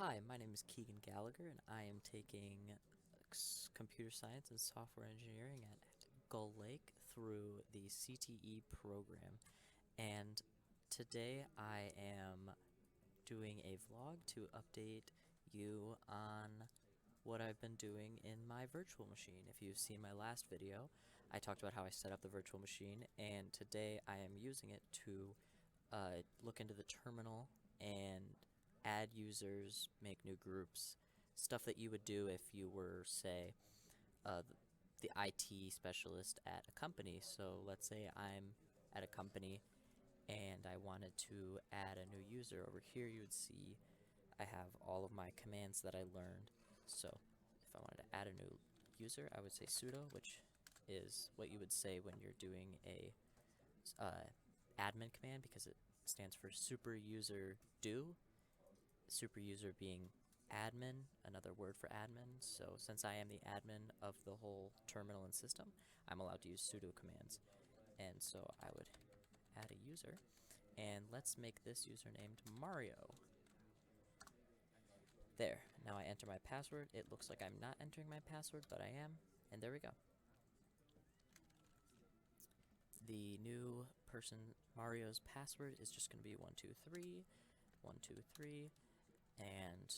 Hi, my name is Keegan Gallagher, and I am taking computer science and software engineering at Gull Lake through the CTE program. And today I am doing a vlog to update you on what I've been doing in my virtual machine. If you've seen my last video, I talked about how I set up the virtual machine, and today I am using it to look into the terminal and add users, make new groups, stuff that you would do if you were, say, uh, the IT specialist at a company. So let's say I'm at a company and I wanted to add a new user. Over here you would see I have all of my commands that I learned. So if I wanted to add a new user, I would say sudo, which is what you would say when you're doing a admin command, because it stands for super user do, super user being admin, another word for admin. So since I am the admin of the whole terminal and system, I'm allowed to use sudo commands. And so I would add a user, and let's make this user named Mario. There, now I enter my password. It looks like I'm not entering my password, but I am, and there we go. The new person, Mario's password, is just going to be 123, 123, and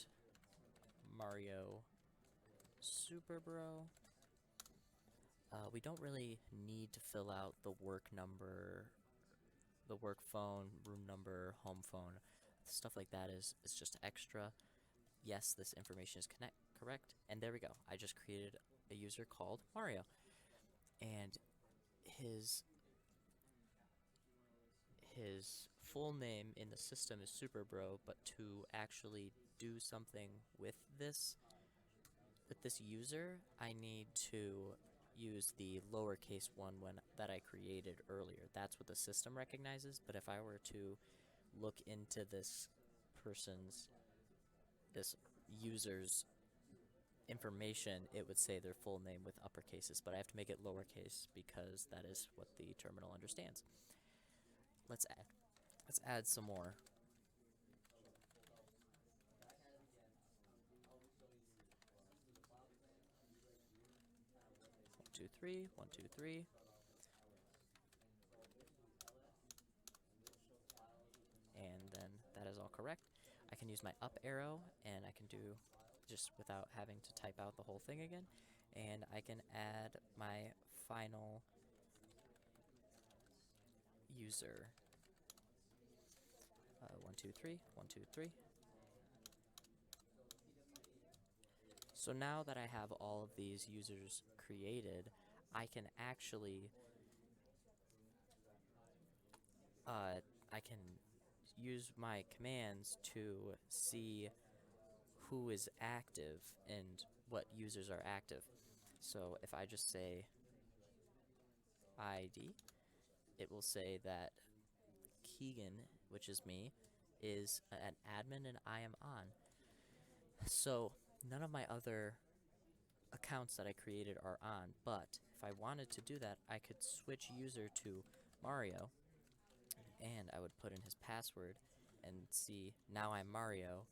Mario Super Bro. We don't really need to fill out the work number, the work phone, room number, home phone. Stuff like that is just extra. Yes, this information is correct, and there we go. I just created a user called Mario, and his full name in the system is Super Bro, but to actually do something with this user, I need to use the lowercase one that I created earlier. That's what the system recognizes, but if I were to look into this user's information, it would say their full name with upper cases, but I have to make it lowercase because that is what the terminal understands. Let's add some more. 123, 123. And then that is all correct. I can use my up arrow, and I can do just without having to type out the whole thing again. And I can add my final user. 123, 123. So now that I have all of these users created, I can actually I can use my commands to see who is active and what users are active. So if I just say ID, it will say that Keegan, which is me, is an admin and I am on. So none of my other accounts that I created are on, but if I wanted to do that, I could switch user to Mario, and I would put in his password and see now I'm Mario,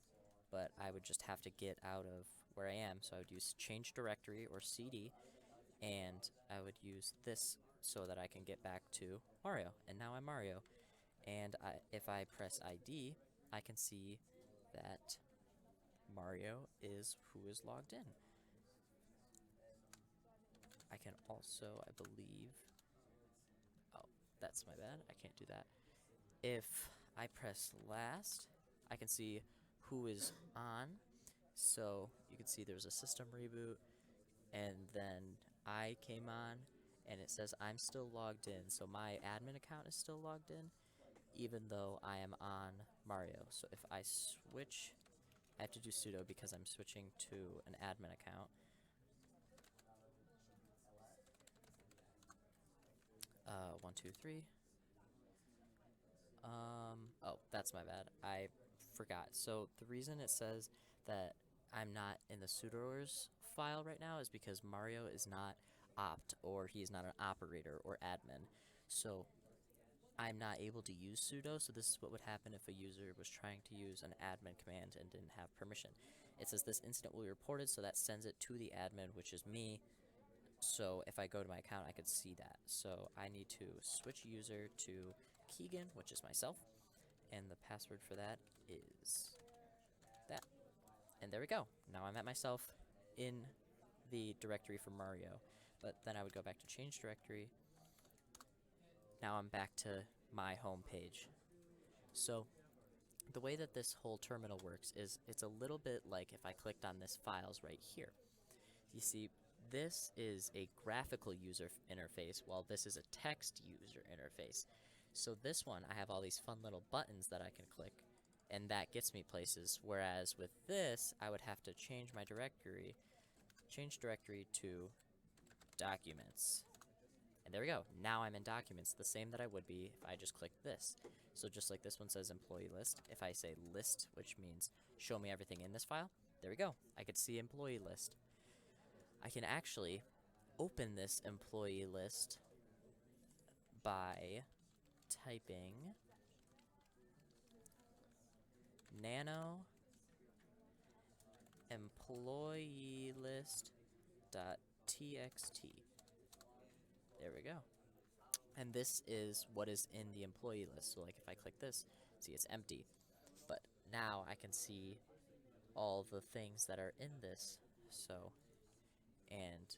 but I would just have to get out of where I am. So I would use change directory or CD, and I would use this so that I can get back to Mario, and now I'm Mario. And if I press ID, I can see that Mario is who is logged in. I can also, I believe, oh, that's my bad, I can't do that. If I press last, I can see who is on. So you can see there's a system reboot, and then I came on, and it says I'm still logged in. So my admin account is still logged in, even though I am on Mario. So if I switch, I have to do sudo because I'm switching to an admin account. 123. Oh, that's my bad. I forgot. So the reason it says that I'm not in the sudoers file right now is because Mario is not opt, or he's not an operator or admin. So I'm not able to use sudo, so this is what would happen if a user was trying to use an admin command and didn't have permission. It says this incident will be reported, so that sends it to the admin, which is me. So if I go to my account, I could see that. So I need to switch user to Keegan, which is myself, and the password for that is that. And there we go. Now I'm at myself in the directory for Mario. But then I would go back to change directory. Now I'm back to my home page. So the way that this whole terminal works is it's a little bit like if I clicked on this files right here. You see, this is a graphical user interface, while this is a text user interface. So this one, I have all these fun little buttons that I can click, and that gets me places, whereas with this, I would have to change my directory, to documents. And there we go. Now I'm in documents, the same that I would be if I just clicked this. So just like this one says employee list, if I say list, which means show me everything in this file, there we go. I could see employee list. I can actually open this employee list by typing nano employee list.txt. There we go. And this is what is in the employee list. So like if I click this, see it's empty. But now I can see all the things that are in this. So, and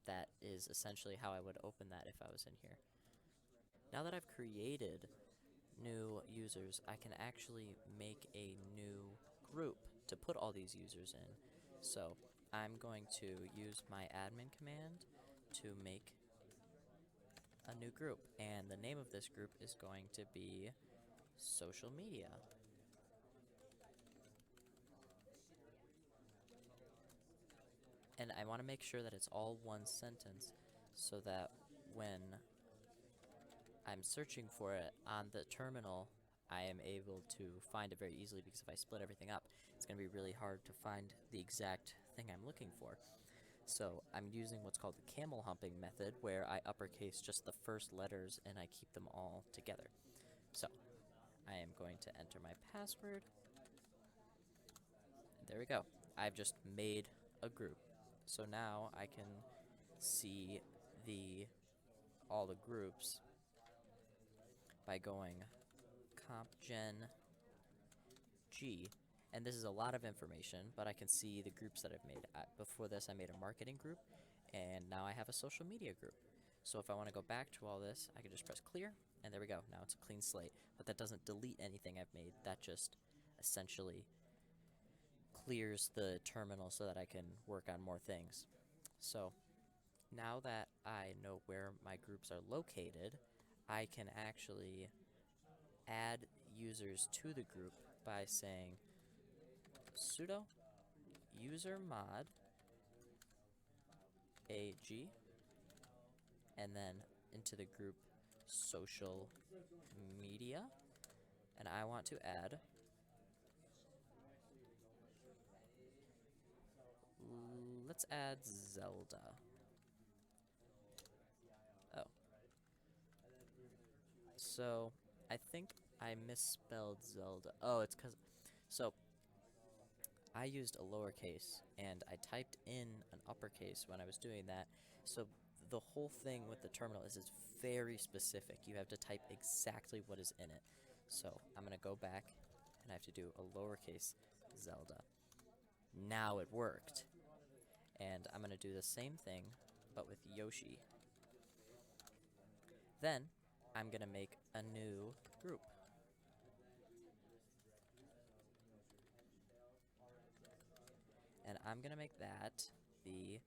that is essentially how I would open that if I was in here. Now that I've created new users, I can actually make a new group to put all these users in. So I'm going to use my admin command to make a new group, and the name of this group is going to be social media. And I want to make sure that it's all one sentence so that when I'm searching for it on the terminal, I am able to find it very easily, because if I split everything up, it's going to be really hard to find the exact thing I'm looking for. So I'm using what's called the camel humping method, where I uppercase just the first letters and I keep them all together. So I am going to enter my password. There we go. I've just made a group. So now I can see all the groups by going compgen G, and this is a lot of information, but I can see the groups that I've made. Before this, I made a marketing group, and now I have a social media group. So if I want to go back to all this, I can just press clear, and there we go. Now it's a clean slate, but that doesn't delete anything I've made. That just essentially clears the terminal so that I can work on more things. So now that I know where my groups are located, I can actually add users to the group by saying sudo user mod ag, and then into the group social media, and I want to add let's add Zelda. Oh. So I think I misspelled Zelda. Oh, it's because, so I used a lowercase and I typed in an uppercase when I was doing that. So the whole thing with the terminal is it's very specific. You have to type exactly what is in it. So I'm going to go back and I have to do a lowercase Zelda. Now it worked. And I'm going to do the same thing, but with Yoshi. Then I'm going to make a new group. And I'm going to make that the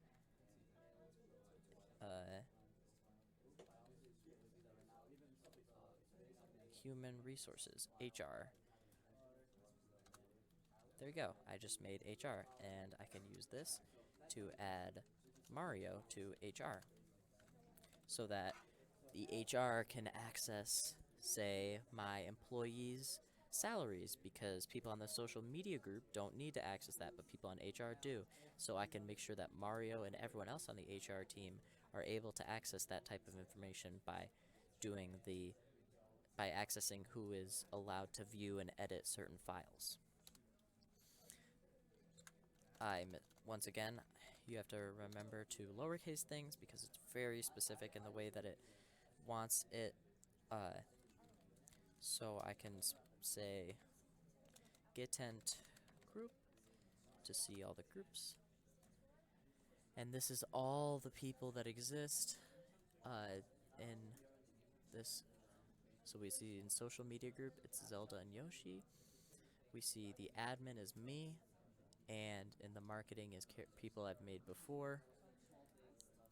human resources, HR. There we go. I just made HR, and I can use this to add Mario to HR so that the HR can access, say, my employees' salaries, because people on the social media group don't need to access that, but people on HR do. So I can make sure that Mario and everyone else on the HR team are able to access that type of information by by accessing who is allowed to view and edit certain files. Once again, you have to remember to lowercase things because it's very specific in the way that it wants it. So I can say getent group to see all the groups. And this is all the people that exist in this. So we see in social media group, it's Zelda and Yoshi. We see the admin is me, and in the marketing is people I've made before.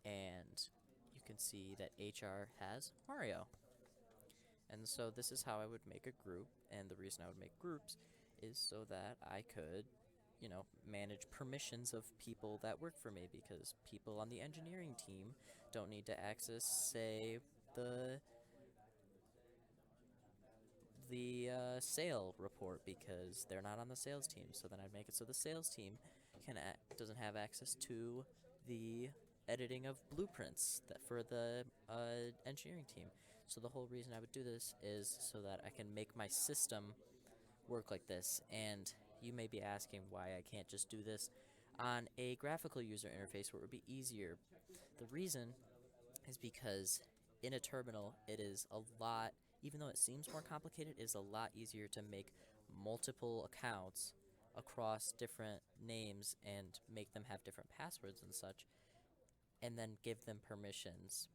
And you can see that HR has Mario. And so this is how I would make a group, and the reason I would make groups is so that I could, manage permissions of people that work for me, because people on the engineering team don't need to access, say, the sale report because they're not on the sales team. So then I'd make it so the sales team doesn't have access to the editing of blueprints for the engineering team. So the whole reason I would do this is so that I can make my system work like this. And you may be asking why I can't just do this on a graphical user interface where it would be easier. The reason is because in a terminal, it is a lot, even though it seems more complicated, it is a lot easier to make multiple accounts across different names and make them have different passwords and such, and then give them permissions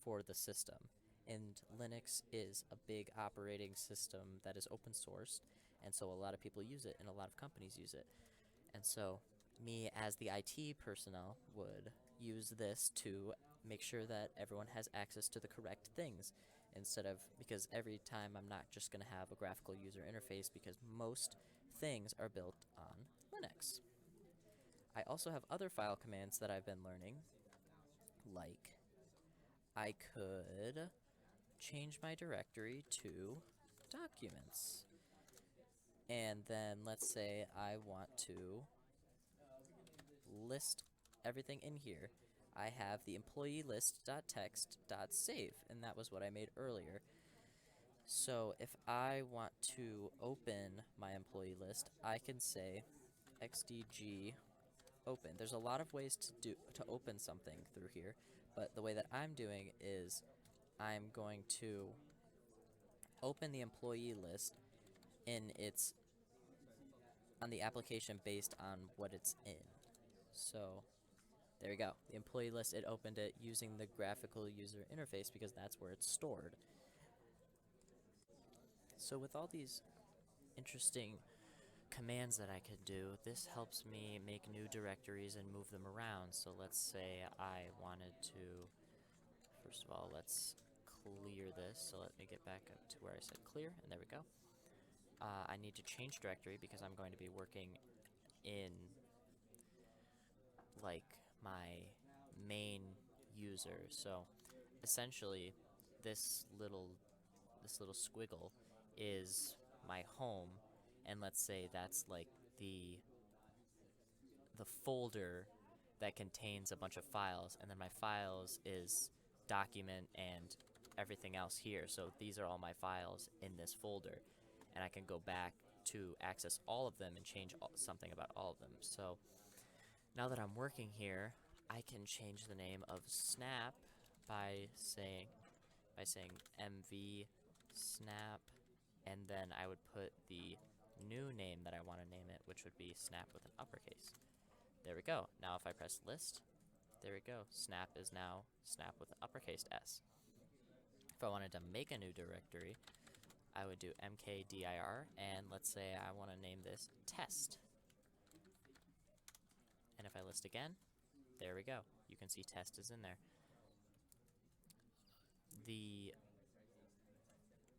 for the system. And Linux is a big operating system that is open sourced, and so a lot of people use it and a lot of companies use it. And so me as the IT personnel would use this to make sure that everyone has access to the correct things, because every time I'm not just going to have a graphical user interface, because most things are built on Linux. I also have other file commands that I've been learning, like I could change my directory to documents. And then let's say I want to list everything in here. I have the employee list.txt.save, and that was what I made earlier. So if I want to open my employee list, I can say xdg open. There's a lot of ways to open something through here, but the way that I'm doing is I'm going to open the employee list on the application based on what it's in. So there you go. The employee list, it opened it using the graphical user interface because that's where it's stored. So with all these interesting commands that I could do, this helps me make new directories and move them around. So let's say I wanted to, first of all, let's clear this. So let me get back up to where I said clear, and there we go. I need to change directory because I'm going to be working in like my main user. So essentially this little squiggle is my home, and let's say that's like the folder that contains a bunch of files, and then my files is document and everything else here. So these are all my files in this folder, and I can go back to access all of them and change something about all of them. So now that I'm working here, I can change the name of Snap by saying mv snap, and then I would put the new name that I want to name it, which would be Snap with an uppercase. There we go. Now if I press list, there we go. Snap is now Snap with an uppercase S. If I wanted to make a new directory, I would do mkdir, and let's say I want to name this test. And if I list again, there we go. You can see test is in there.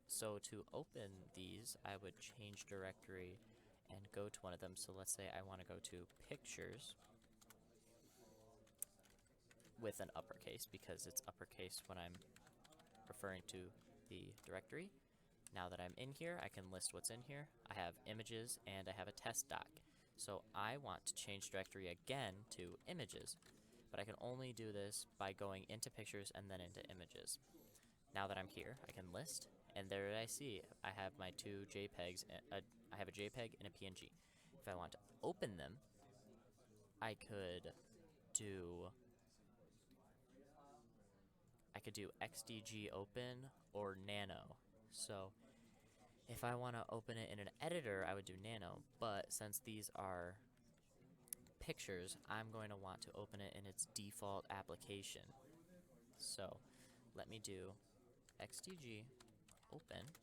So to open these, I would change directory and go to one of them. So let's say I want to go to pictures with an uppercase, because it's uppercase when I'm referring to the directory. Now that I'm in here, I can list what's in here. I have images and I have a test doc. So I want to change directory again to images, but I can only do this by going into pictures and then into images. now that I'm here, I can list, and there I see I have my two JPEGs. I have a JPEG and a PNG. If I want to open them, I could do XDG open or nano. So if I want to open it in an editor, I would do nano, but since these are pictures, I'm going to want to open it in its default application. So let me do XDG open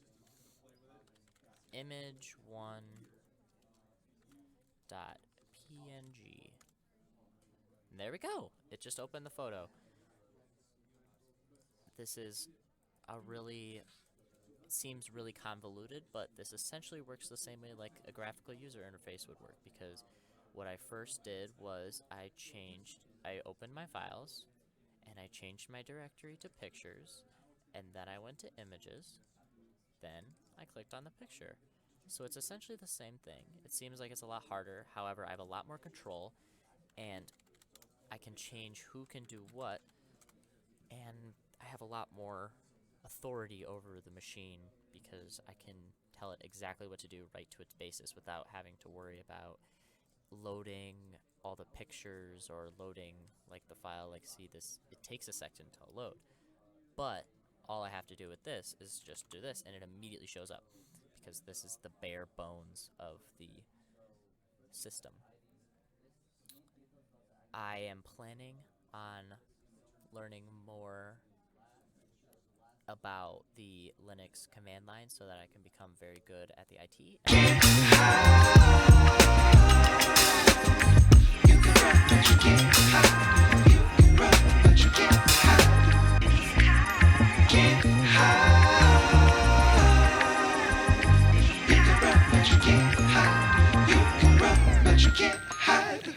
image1.png. And there we go. It just opened the photo. This is it seems really convoluted, but this essentially works the same way like a graphical user interface would work, because what I first did was I opened my files, and I changed my directory to pictures, and then I went to images, then I clicked on the picture. So it's essentially the same thing. It seems like it's a lot harder, however, I have a lot more control, and I can change who can do what, and I have a lot more authority over the machine because I can tell it exactly what to do right to its basis without having to worry about loading all the pictures or loading like the file. Like, see this, it takes a second to load, but all I have to do with this is just do this and it immediately shows up, because this is the bare bones of the system. I am planning on learning more about the Linux command line so that I can become very good at the IT. You can rap, but you can't hide. You can rap, but you can't hide. Can't hide. You can rap, but you can't hide. You can rap, but you can't hide.